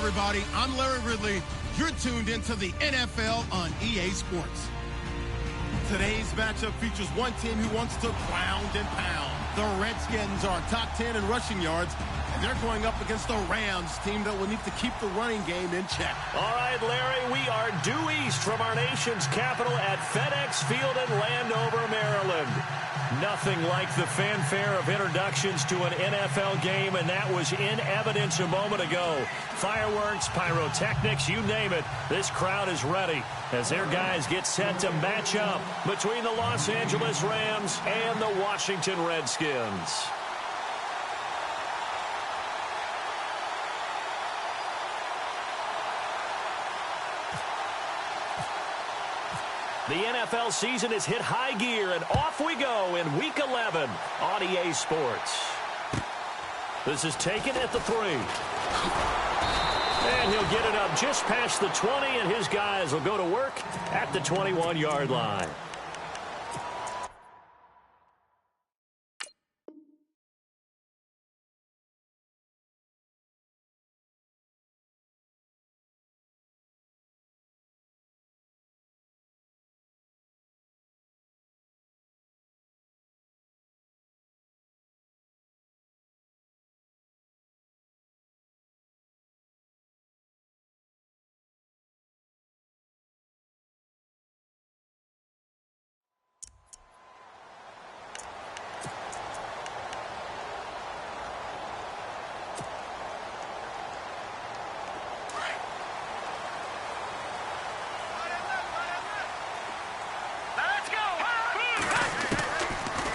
everybody. I'm Larry Ridley. You're tuned into the NFL on EA Sports. Today's matchup features one team who wants to ground and pound. The Redskins are top 10 in rushing yards, and they're going up against the Rams, team that will need to keep the running game in check. All right, Larry, we are due east from our nation's capital at FedEx Field in Landover, Maryland. Nothing like the fanfare of introductions to an NFL game, and that was in evidence a moment ago. Fireworks, pyrotechnics, you name it. This crowd is ready as their guys get set to match up between the Los Angeles Rams and the Washington Redskins. The NFL season has hit high gear, and off we go in Week 11 on EA Sports. This is taken at the 3. And he'll get it up just past the 20, and his guys will go to work at the 21-yard line.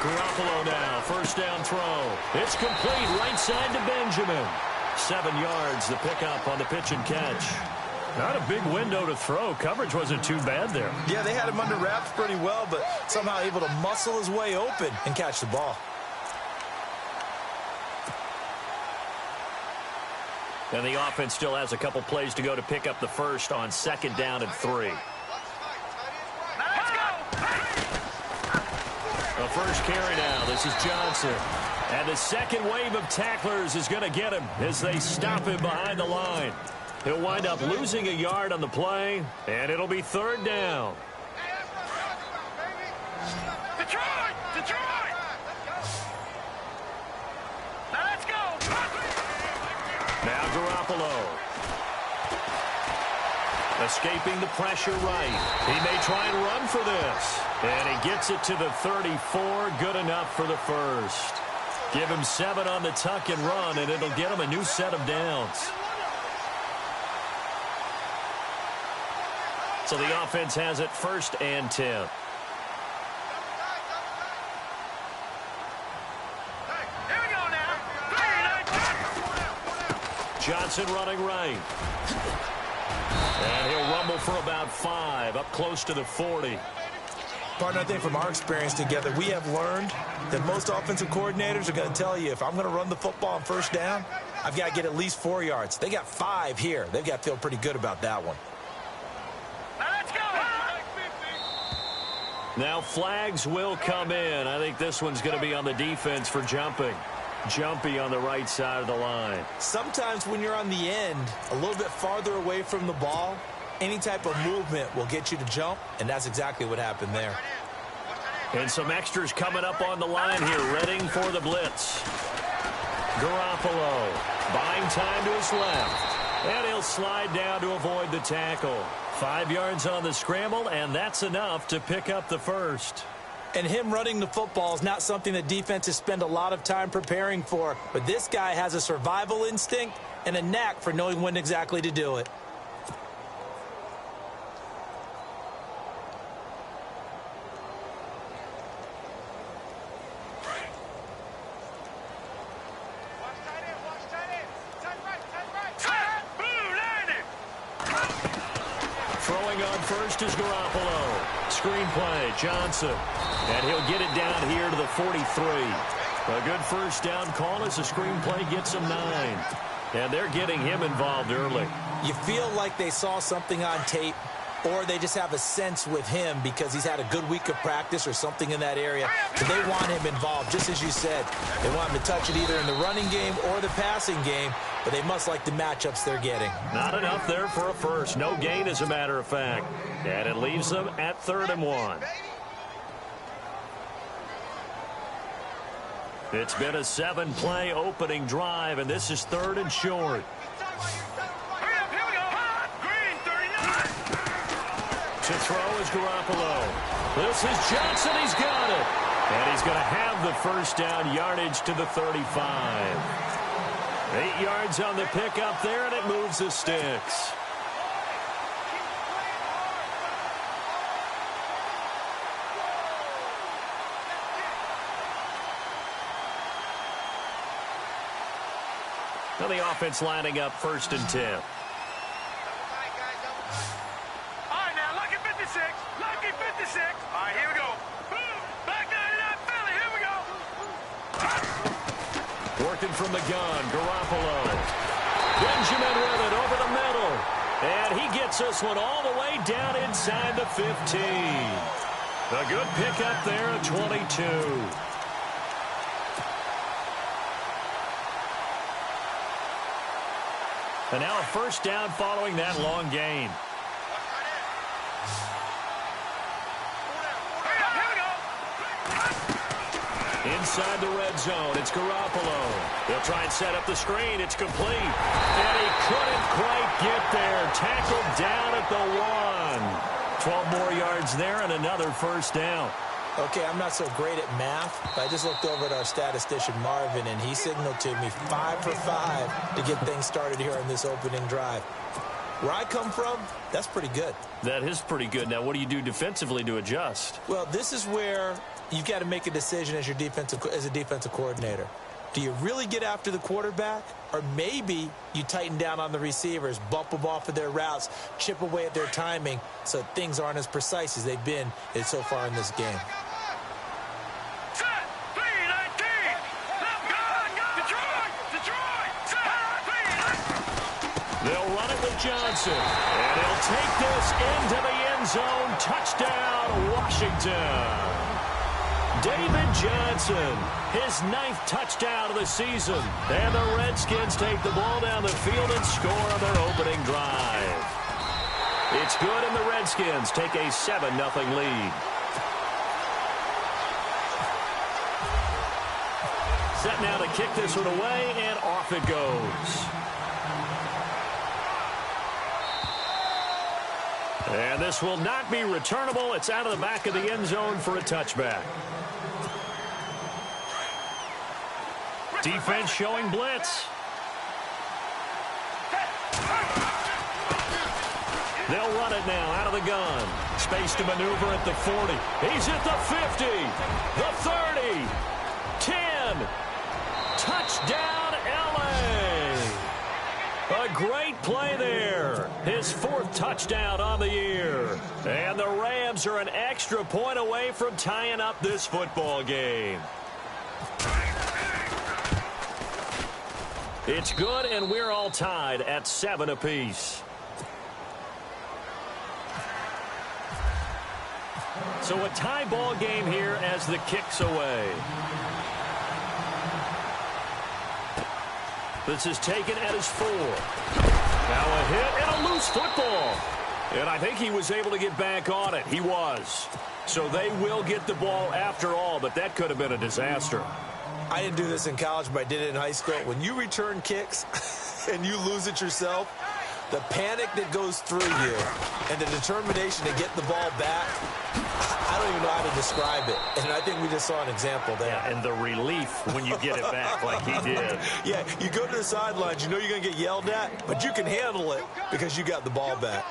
Garoppolo now, first down throw. It's complete, right side to Benjamin. 7 yards, the pickup on the pitch and catch. Not a big window to throw. Coverage wasn't too bad there. Yeah, they had him under wraps pretty well, but somehow able to muscle his way open and catch the ball. And the offense still has a couple plays to go to pick up the first on 2nd down and 3. The first carry now. This is Johnson. And the second wave of tacklers is going to get him as they stop him behind the line. He'll wind up losing a yard on the play, and it'll be 3rd down. Detroit! Detroit! Now let's go! Now Garoppolo. Escaping the pressure right. He may try and run for this. And he gets it to the 34. Good enough for the first. Give him 7 on the tuck and run, and it'll get him a new set of downs. So the offense has it 1st and 10. Here we go now. Johnson running right. And he'll rumble for about 5, up close to the 40. Partner, I think from our experience together, we have learned that most offensive coordinators are going to tell you, if I'm going to run the football on 1st down, I've got to get at least 4 yards. They got 5 here. They've got to feel pretty good about that one. Now flags will come in. I think this one's going to be on the defense for jumping. Jumpy on the right side of the line. Sometimes when you're on the end, a little bit farther away from the ball, any type of movement will get you to jump, and that's exactly what happened there. And some extras coming up on the line here, readying for the blitz. Garoppolo buying time to his left. And he'll slide down to avoid the tackle. 5 yards on the scramble, and that's enough to pick up the first. And him running the football is not something that defenses spend a lot of time preparing for. But this guy has a survival instinct and a knack for knowing when exactly to do it. Throwing on first is Garoppolo. Screen play, Johnson. And he'll get it down here to the 43. A good first down call as the screen play gets him 9. And they're getting him involved early. You feel like they saw something on tape, or they just have a sense with him because he's had a good week of practice or something in that area. So they want him involved, just as you said. They want him to touch it either in the running game or the passing game, but they must like the matchups they're getting. Not enough there for a first. No gain, as a matter of fact. And it leaves them at 3rd and 1. It's been a 7-play opening drive, and this is 3rd and short. To throw is Garoppolo. This is Johnson. He's got it. And he's going to have the first down, yardage to the 35. 8 yards on the pickup there, and it moves the sticks. Now the offense lining up 1st and 10. Lucky 56. All right, here we go. Back 99 Philly. Here we go. Working from the gun, Garoppolo. Benjamin with it over the middle. And he gets this one all the way down inside the 15. A good pickup there at 22. And now a first down following that long gain. Inside the red zone, it's Garoppolo. He'll try and set up the screen. It's complete. And he couldn't quite get there. Tackled down at the 1. 12 more yards there and another first down. Okay, I'm not so great at math, but I just looked over at our statistician, Marvin, and he signaled to me 5 for 5 to get things started here on this opening drive. Where I come from, that's pretty good. That is pretty good. Now, what do you do defensively to adjust? Well, this is where you've got to make a decision as a defensive coordinator. Do you really get after the quarterback? Or maybe you tighten down on the receivers, bump them off of their routes, chip away at their timing so things aren't as precise as they've been so far in this game. They'll run it with Johnson. And he'll take this into the end zone. Touchdown, Washington. David Johnson, his 9th touchdown of the season. And the Redskins take the ball down the field and score on their opening drive. It's good, and the Redskins take a 7-0 lead. Set now to kick this one away, and off it goes. And this will not be returnable. It's out of the back of the end zone for a touchback. Defense showing blitz. They'll run it now out of the gun. Space to maneuver at the 40. He's at the 50. The 30. 10. Touchdown, L.A. A great play there. His 4th touchdown on the year. And the Rams are an extra point away from tying up this football game. It's good, and we're all tied at 7 apiece. So a tie ball game here as the kick's away. This is taken at his 4. Now a hit and a loose football. And I think he was able to get back on it. He was. So they will get the ball after all, but that could have been a disaster. I didn't do this in college, but I did it in high school. When you return kicks and you lose it yourself, the panic that goes through you and the determination to get the ball back, I don't even know how to describe it. And I think we just saw an example there. Yeah, and the relief when you get it back like he did. Yeah, you go to the sidelines, you know you're going to get yelled at, but you can handle it because you got the ball back.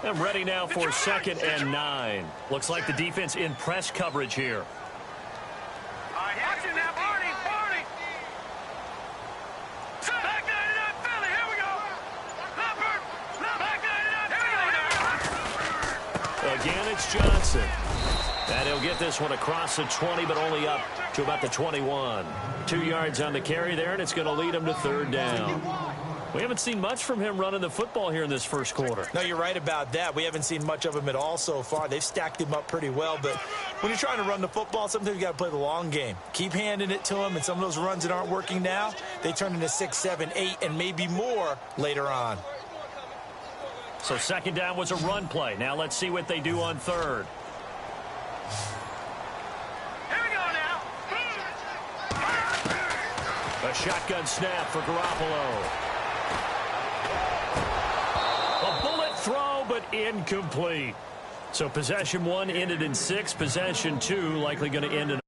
I'm ready now for 2nd and 9. Looks like the defense in press coverage here. Watching that, Barney. Back 99 Philly, here we go. Back 99 Philly, here we go. Again, it's Johnson. And he'll get this one across the 20, but only up to about the 21. 2 yards on the carry there, and it's going to lead him to 3rd down. We haven't seen much from him running the football here in this first quarter. No, you're right about that. We haven't seen much of him at all so far. They've stacked him up pretty well, but when you're trying to run the football, sometimes you got to play the long game. Keep handing it to him, and some of those runs that aren't working now, they turn into 6, 7, 8, and maybe more later on. So 2nd down was a run play. Now let's see what they do on 3rd. Here we go now. A shotgun snap for Garoppolo. A bullet throw, but incomplete. So possession 1 ended in 6. Possession 2 likely going to end in